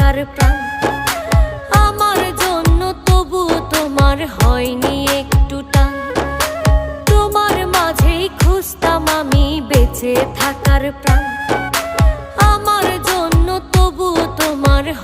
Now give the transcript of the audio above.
থাকার প্রাণ। আমার জন্য তবু তোমার হয়নি একটু টান। তোমার মাঝেই খুঁজতাম আমি বেঁচে থাকার প্রাণ।